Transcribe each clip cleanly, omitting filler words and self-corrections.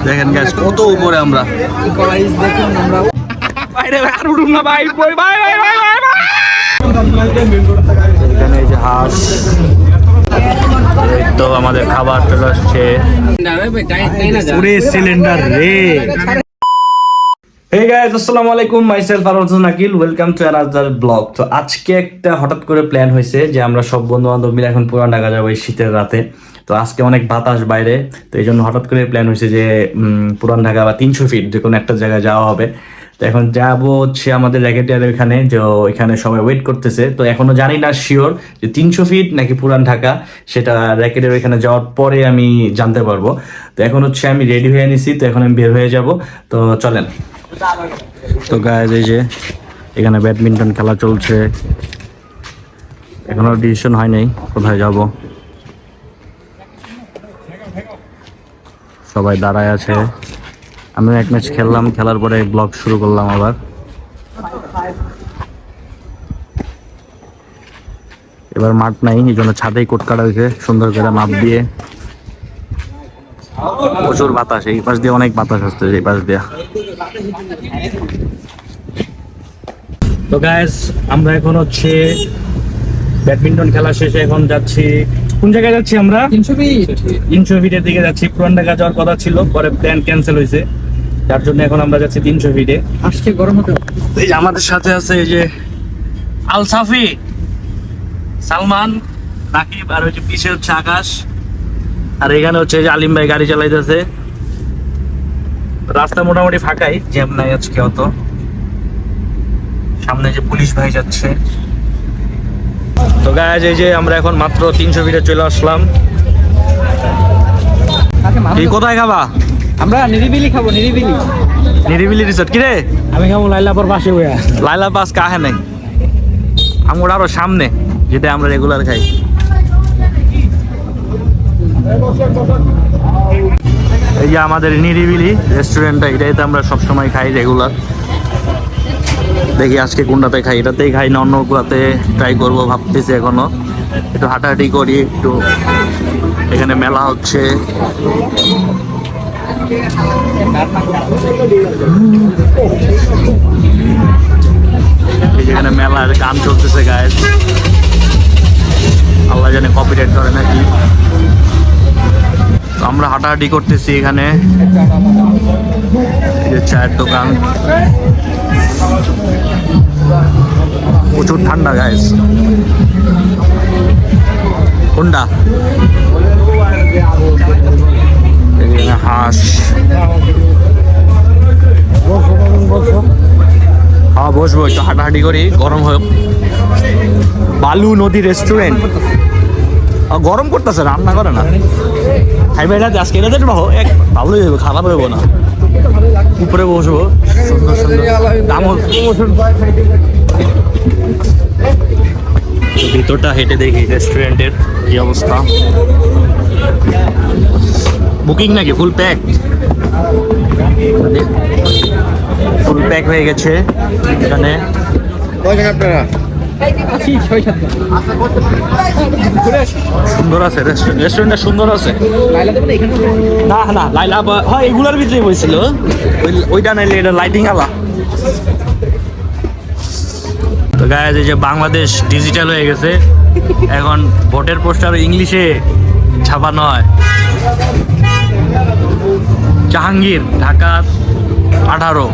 দেখেন গাইস কত উপরে আমরা। এখানে এই যে হাঁস, তো আমাদের খাবার চলে আসছে। সিলিন্ডার রে। Hey guys, আসসালামু আলাইকুম, myself Arjon Akil, welcome to another blog. তো আজকে একটা হঠাৎ করে প্ল্যান হয়েছে যে আমরা সব বন্ধু বান্ধব মিলে এখন পুরান ঢাকা যাবো এই শীতের রাতে। তো আজকে অনেক বাতাস বাইরে, তো এই জন্য হঠাৎ করে প্ল্যান হয়েছে যে পুরান ঢাকা বা 300 ফিট যে কোনো একটা জায়গায় যাওয়া হবে। তো এখন যাবো হচ্ছে আমাদের র্যাকেটিয়ারের এখানে, যে এখানে সবাই ওয়েট করতেছে। তো এখনো জানি না শিওর যে 300 ফিট নাকি পুরান ঢাকা, সেটা র্যাকেটের এখানে যাওয়ার পরে আমি জানতে পারবো। তো এখন হচ্ছে আমি রেডি হয়ে নিছি, তো এখন আমি বের হয়ে যাব। তো চলেন। তো গাইজ এই যে এখানে ব্যাডমিন্টন খেলা চলছে, এখনো ডিসিশন হয় নাই কোথায় যাব। সবাই দাঁড়ায় আছে, আমি এক ম্যাচ খেললাম, খেলার পরে ব্লগ শুরু করলাম আবার। এবার মাঠ নাই, এই জন্য ছাদেই কোট কাটা হয়েছে সুন্দর করে মাপ দিয়ে। প্রচুর বাতাস, এই পাশ দিয়ে অনেক বাতাস আসছে এই পাশ দিয়ে। তো গাইস আমরা এখন হচ্ছে ব্যাডমিন্টন খেলা শেষে এখন যাচ্ছি, কোন জায়গায় যাচ্ছি আমরা? 300 ফিটের দিকে যাচ্ছি। পুরান ঢাকা যাওয়ার কথা ছিল, পরে প্ল্যান ক্যান্সেল হয়েছে, যার জন্য এখন আমরা যাচ্ছি 300 ফিটে। আজকে গরম হতে। এই যে আমাদের সাথে আছে এই যে আল সাফি, সালমান, রাকিব, আর ওই যে পিছে হচ্ছে আকাশ, আর এখানে হচ্ছে যে আলিম ভাই গাড়ি চালাইতেছে। রাস্তা মোটামুটি ফাঁকাই, জ্যাম নাই আজকে অত। সামনে যে পুলিশ ভাই যাচ্ছে। তো গাইজ এই যে আমরা এখন মাত্র 300 ফিটে চলে আসলাম। এই কোথায় খাবা? আমরা নিরিবিলি খাবো, নিরিবিলি। নিরিবিলি রিসোর্ট। কি রে? আমি খাবো লাইলাপুর পাশে হইয়া। লাইলা পাস কাহে নাই, আমরা আরো সামনে যেটা আমরা রেগুলার খাই। এই যে আমাদের নিরিবিলি রেস্টুরেন্টটা, এটাই তো আমরা সবসময় খাই রেগুলার। দেখি আজকে কোনটাতে খাই, এটাতেই খাই না অন্যগুলাতে ট্রাই করবো ভাবতেছি। এখনো একটু হাঁটাহাঁটি করি, একটু এখানে মেলা হচ্ছে। এখানে মেলার গান চলতেছে গায়ে, আল্লাহ জানে কপিরাইট করে নাকি। তো আমরা হাঁটাহাঁটি করতেছি এখানে, এই যে চায়ের দোকান। প্রচুর ঠান্ডা গাইস। কোনটা? হাঁস। হ্যাঁ বসবো, একটু হাঁটাহাঁটি করি, গরম হোক। বালু নদী রেস্টুরেন্ট গরম করতেছে, রান্না করে না। খাইবে এটাতে আজকে, এটাতে এক ভালোই হবে, খারাপ হইব না। উপরে বসবো, সুন্দর সুন্দর দাম। ভিতরটা হেঁটে দেখি রেস্টুরেন্টের কি অবস্থা। বুকিং নাকি ফুল প্যাক? ফুল প্যাক হয়ে গেছে এখানে। সুন্দর আছে রেস্টুরেন্টটা, সুন্দর আছে। না না লাইলা হয় এগুলার ভিতরে বলছিল, ওইটা নাইলে এটা লাইটিং আলা। তো গায়ে যে বাংলাদেশ ডিজিটাল হয়ে গেছে, এখন ভোটের পোস্টার ইংলিশে ছাপানো হয়। জাহাঙ্গীর, ঢাকা 18,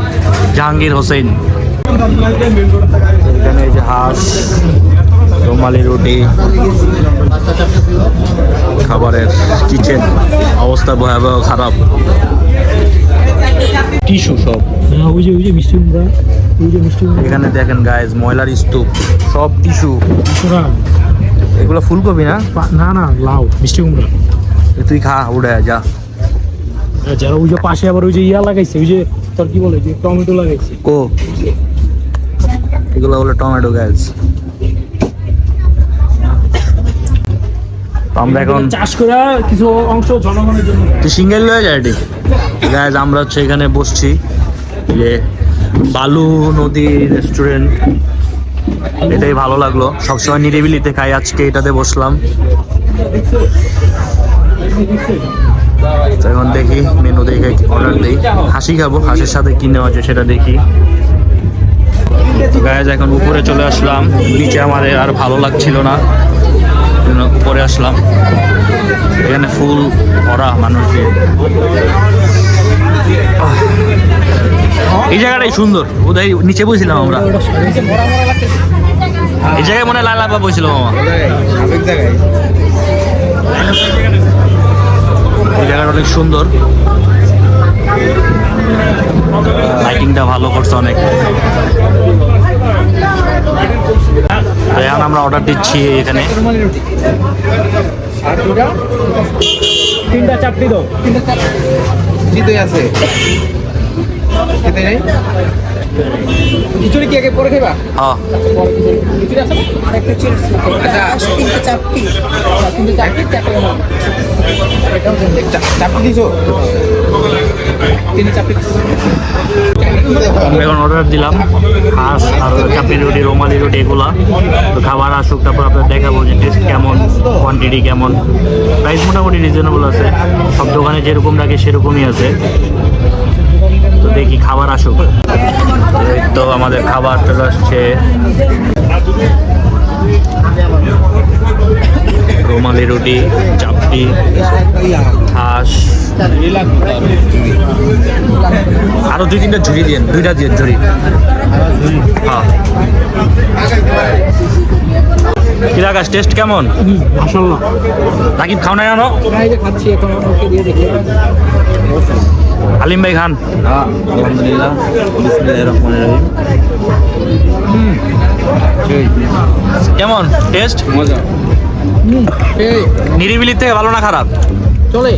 জাহাঙ্গীর হোসেন। এখানে এই যে হাঁস, রুমালি রুটি, খাবারের কিচেন অবস্থা ভয়াবহ খারাপ। টিস্যু সব এখানে দেখেন গাইজ, ময়লার স্তূপ, সব টিস্যু। এগুলো ফুলকপি না? না না, লাউ, মিষ্টি কুমড়া। তুই খা, উড়ে যা। যারা ওই যে পাশে আবার ওই যে ইয়া লাগাইছে, ওই যে তোর কি বলে, যে টমেটো লাগাইছে। ও এগুলো বলে টমেটো গাইজ। আমরা এখন চাষ করে কিছু অংশ জনগণের জন্য। তুই সিঙ্গেল হয়ে যায় এটি গাইজ। আমরা হচ্ছে এখানে বসছি, যে বালু নদী রেস্টুরেন্ট। এটাই ভালো লাগলো, সবসময় নিরিবিলিতে খাই, আজকে এটাতে বসলাম। তো এখন দেখি মেনু দেখে অর্ডার দিই। হাসি খাবো, হাসির সাথে কি নেওয়া যায় সেটা দেখি। গাইজ এখন উপরে চলে আসলাম, নিচে আমাদের আর ভালো লাগছিল না, উপরে আসলাম। এখানে ফুল ভরা মানুষ দিয়ে। এই জায়গাটাই সুন্দর, ওদের নিচে বসছিলাম আমরা, এই জায়গায় মনে হয় লালাপা বসছিল মামা। এই জায়গাটা অনেক সুন্দর, লাইটিংটা ভালো করছে অনেক। এখন আমরা অর্ডার দিচ্ছি এখানে। তিনটা চারটি দাও। আছে খিচুড়ি কি আগে পরে খাইবা? হ্যাঁ খিচুড়ি আছে না? আরেকটা চিপস আচ্ছা তিনটা চাপটি চাপটি দিছো? তিনটা চাপটি এখন অর্ডার দিলাম হাঁস আর চাপি রুটি, রুমালি রুটি, এগুলা। তো খাবার আসুক, তারপর আপনার দেখাবো যে টেস্ট কেমন, কোয়ান্টিটি কেমন। প্রাইস মোটামুটি রিজনেবল আছে, সব দোকানে যেরকম রাখে সেরকমই আছে। তো দেখি খাবার আসুক। এই তো আমাদের খাবার চলে আসছে, রুমালি রুটি, চাপটি, হাঁস, আরো 2-3টা ঝুড়ি দিন, 2টা দিয়ে ঝুড়ি। হ্যাঁ কিরা গাছ টেস্ট কেমন? মাশাআল্লাহ। রাকিব খাও না জানো? খাচ্ছি এখন ওকে দিয়ে দেখি। আলিম ভাই খান। আলহামদুলিল্লাহ, বিসমিল্লাহির রহমানির রহিম। কেমন টেস্ট? মজা। এই নিরিবিলি থেকে ভালো না খারাপ? চলে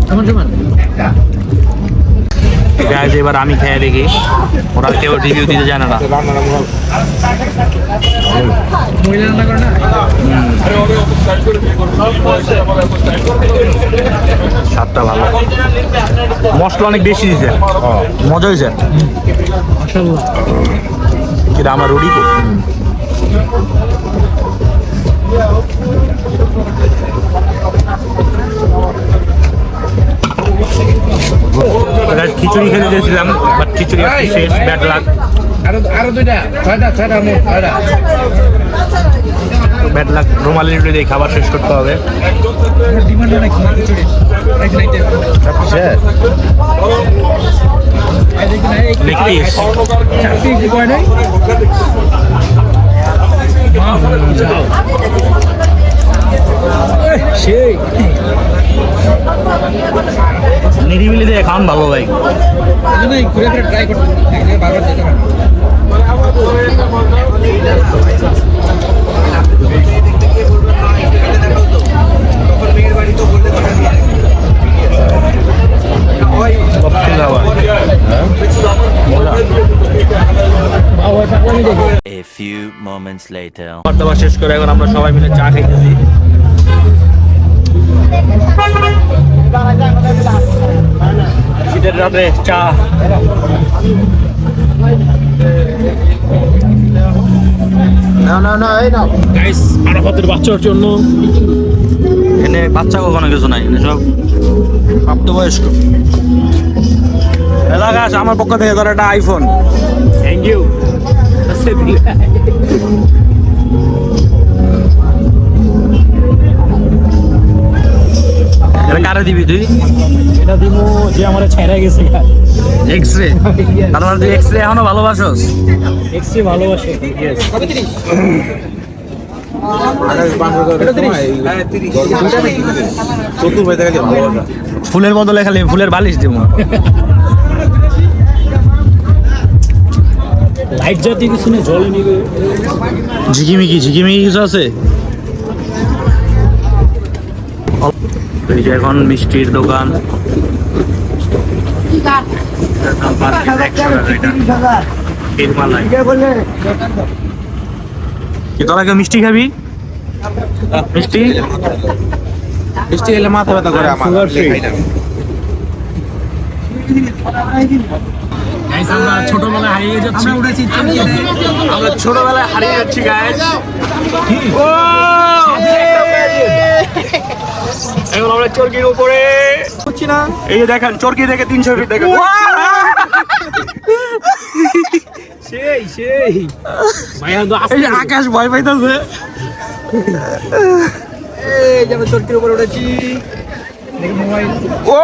সমান সমান। গাইজ এবার আমি খেয়ে দেখি, ওরা কেউ রিভিউ দিতে জানে না। মহিলা রান্না করে না? স্বাদটা ভালো, মশলা অনেক বেশি দিছে, মজা হয়েছে। মাশাআল্লাহ। কিন্তু আমার রুটি তো খিচুড়ি খেতে দিয়েছিলাম, বাট খিচুড়ি আজকে শেষ, ব্যাড লাক। আরো দুইটা, ছয়টা মোট 6টা। ব্যাড লাক, রুমালি রুটি দিয়ে খাবার শেষ করতে হবে। ডিমান্ড অনেক খিচুড়ি এক নাইটে। লেগ পিস, চারটি কি কয় নাই? সেই নিরিবিলি দিয়ে খান ভালো ভাই। এই ঘুরে ফিরে ট্রাই করতে বারবার যেতে পারে। A few moments later. খাবার দাবার শেষ করে এখন আমরা সবাই মিলে চা খাইতেছি। শীতের রাতে চা। না এই নাও। গাইস আরাফাতের বাচ্চার জন্য এনে বাচ্চা কখনো কিছু নাই, এনে সব প্রাপ্তবয়স্ক। এলাকাশ আমার পক্ষ থেকে ধর একটা আইফোন। Thank you. এটা কারে দিবি তুই? এটা দিব যে আমার ছেড়ে গেছে। এক্স রে, তার মানে তুই এক্স রে এখনো ভালোবাসোস? এক্সট্রি ভালোবাসে। কত 30? ফুলের বদলে খালি ফুলের বালিশ দিব। লাইট জাতীয় কিছু নেই, জলে নিবে। ঝিকিমিকি কিছু আছে? এই যে এখন মিষ্টির দোকান, কি তোরা কেউ মিষ্টি খাবি? মিষ্টি মিষ্টি খেলে মাথা ব্যথা করে আমার। Sugar free. খাই না। গাইস আমরা ছোটবেলায় হারিয়ে যাচ্ছি আমরা ছোটবেলায় হারিয়ে যাচ্ছি গাইস। এখন আমরা চরকির উপরে হচ্ছি না, এই যে দেখেন চরকি দেখে 300 ফিট দেখেন। সেই ভাই আমরা এই যে আকাশ ভয় পাইতেছে। এই যে আমরা চরকির উপরে উঠেছি। দেখি মোবাইল। ও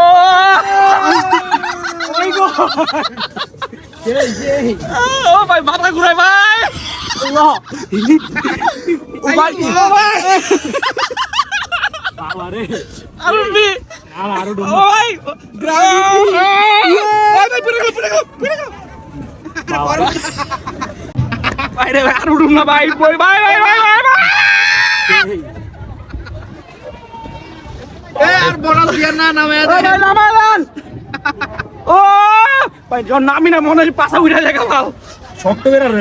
ও ভাই মাথা ঘুরাই ভাই। ও ভাই বাবা রে আরো নি আরো ও ভাই ভাই পড়ে গেল ভাই রে আর উঠুম না ভাই ভাই ভাই ভাই ভাই ভাই আর বড় দিয়া না নামে ভাই নামাই দেন। ও ভাই যখন নামি না মনে হয় পাছা উঠে যায় গাল। শক্ত বেরা রে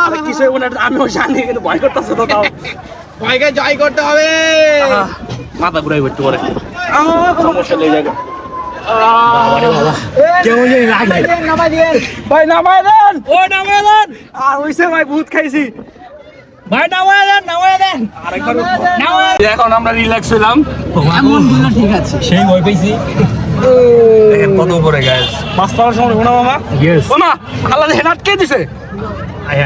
আরে কিছু হইব না, আমিও জানি কিন্তু ভয় করতেছে তো তাও। ভয়কে জয় করতে হবে। মাথা ঘুরাই একটু পরে সমস্যা লেগে যাবে। কেমন জানি লাগে নামাই দিয়েন। ভাই নামাই দেন, ও নামাই দেন। আর হইছে ভাই ভূত খাইছি ভাই নামায় দেন আরেকবার এখন আমরা রিল্যাক্স হইলাম। এমন গুলো ঠিক আছে। সেই ভয় পেয়েছি দেখেন কত উপরে গাইস, মাছ পাওয়ার সময় ওনা মামা ইয়েস ওনা আল্লাহ দেখেন আটকে দিছে। আয়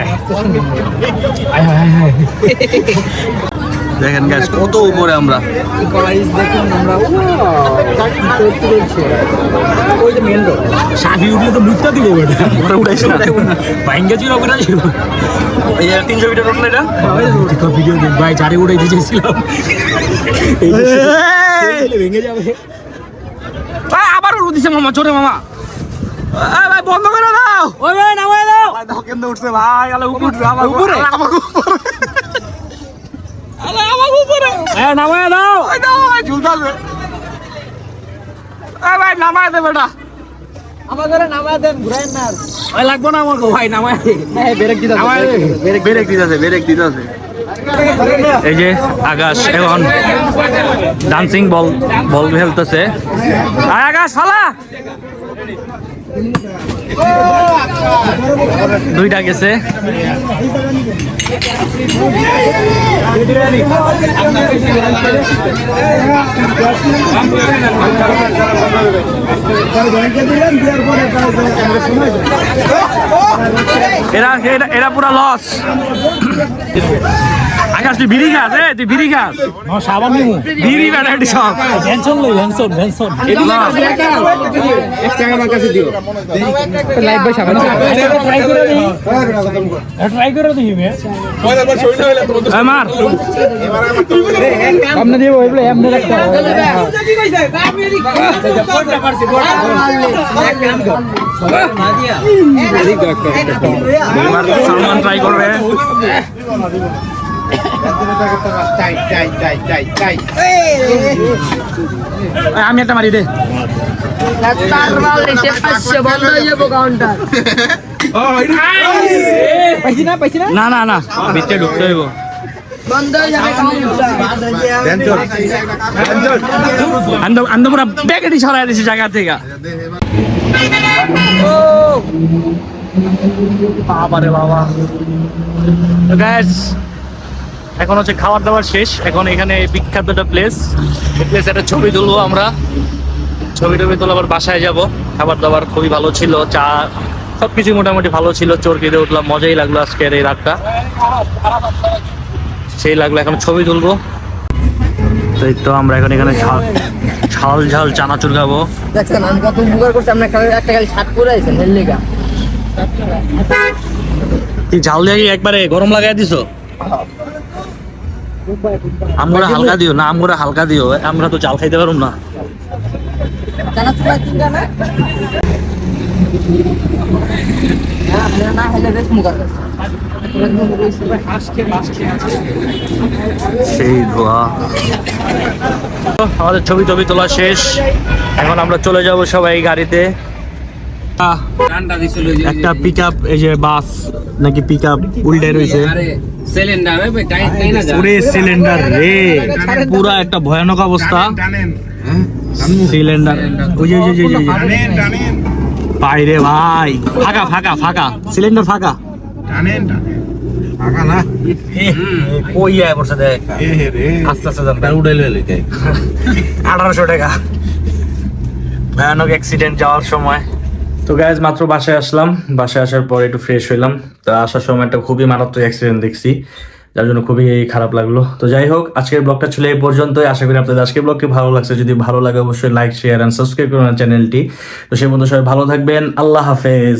দেখেন গাইস কত উপরে আমরা। গাইস দেখুন আমরা ওই যে মেন রোড। সাফি উঠলে তো মুখটা দিব বেটা উপরে উঠাইছি না, ভাঙ্গা ছিল ওটা ছিল এই যে 300 মিটার উঠলে এটা ভিডিও দেখ ভাই চারে উঠাইতে চেয়েছিলাম এই যে ভেঙে যাবে আবার উড়ু দিছে মামা, চোরে মামা। ভাই বন্ধ করে দাও। ওই ভাই নামায় দাও ভাই দেখো কেমনে উঠছে ভাই, আলা উপরে উঠছে আবার উপরে আমাকে উপরে আলা আমাকে উপরে হ্যাঁ নামায় দাও ওই দাও ভাই ঝুলতাছে। ভাই নামায় দে বেটা। আমাদের নামাই দেন, ঘুরাইন না। ওই লাগবো না আমাকে ভাই নামায় হ্যাঁ ব্রেক দিতে হবে। ব্রেক দিতেছে। এই যে আকাশ এখন ডান্সিং বল খেলতেছে। আয় আকাশ ফালা। দুইটা গেছে। এরা পুরা লস। আকাশ তুই বিড়ি খাস, তুই বিড়ি খাস, সাবান নিমু বিড়ি বেড়াটি সব ভ্যানসন লই ভ্যানসন লাইভ বাই সাবান। ট্রাই করে দিই মে মার সামনে দিয়ে ওইগুলো এমনি রাখতে হবে। সালমান ট্রাই করবে। আমি একটা মারি দে। পাইছি না না না না ভিতরে ঢুকতে হইব। আমি তো পুরা ব্যাগেটি সরাই দিছি জায়গা থেকে। বাবারে বাবা। গাইস এখন হচ্ছে খাবার দাবার শেষ, এখন এখানে বিখ্যাত একটা প্লেস, এই প্লেসে একটা ছবি তুলবো আমরা। ছবি টবি তুলে আবার বাসায় যাব। খাবার দাবার খুবই ভালো ছিল, চা সবকিছু মোটামুটি ভালো ছিল। চরকিতে উঠলাম, মজাই লাগলো আজকের এই রাতটা, সেই লাগলো। এখন ছবি তুলবো। তো এই তো আমরা এখন এখানে ঝাল ঝাল চানাচুর খাবো। দেখছেন আমি কত উপকার করছি। আপনার একটা খালি শার্ট পরে আছেন হেললিগা। তুই ঝাল দিয়ে কি একবারে গরম লাগাই দিছো? আমরা হালকা দিও না, আমরা হালকা দিও, আমরা তো জাল খাইতে পারুম না। জানা চুলা তিনটা না আপনারা না হেলে বেশ মুখার কাছে সেই ধোয়া। আমাদের ছবি টবি তোলা শেষ, এখন আমরা চলে যাব সবাই গাড়িতে। একটা পিক আপ, এই যে বাস নাকি পিক আপ উল্টে রয়েছে। পুরে সিলিন্ডার রে, পুরা একটা ভয়ানক অবস্থা। সিলিন্ডার ওই যে ভাই রে ভাই ফাঁকা ফাঁকা ফাঁকা সিলিন্ডার ফাঁকা আগা না কই আয় বসে দেখ এ হে রে আস্তে আস্তে যান উড়াইলে লেগে 1800 টাকা ভয়ানক অ্যাক্সিডেন্ট যাওয়ার সময়। তো গাইজ মাত্র বাসায় আসলাম, বাসায় আসার পর একটু ফ্রেশ হইলাম। তো আসার সময় একটা খুবই মারাত্মক অ্যাক্সিডেন্ট দেখছি, যার জন্য খুবই খারাপ লাগলো। তো যাই হোক, আজকের ব্লগটা ছিল এই পর্যন্তই। আশা করি আপনাদের আজকের ব্লগটি ভালো লাগছে। যদি ভালো লাগে অবশ্যই লাইক শেয়ার এন্ড সাবস্ক্রাইব করুন চ্যানেলটি। তো সেই বন্ধু সবাই ভালো থাকবেন, আল্লাহ হাফেজ।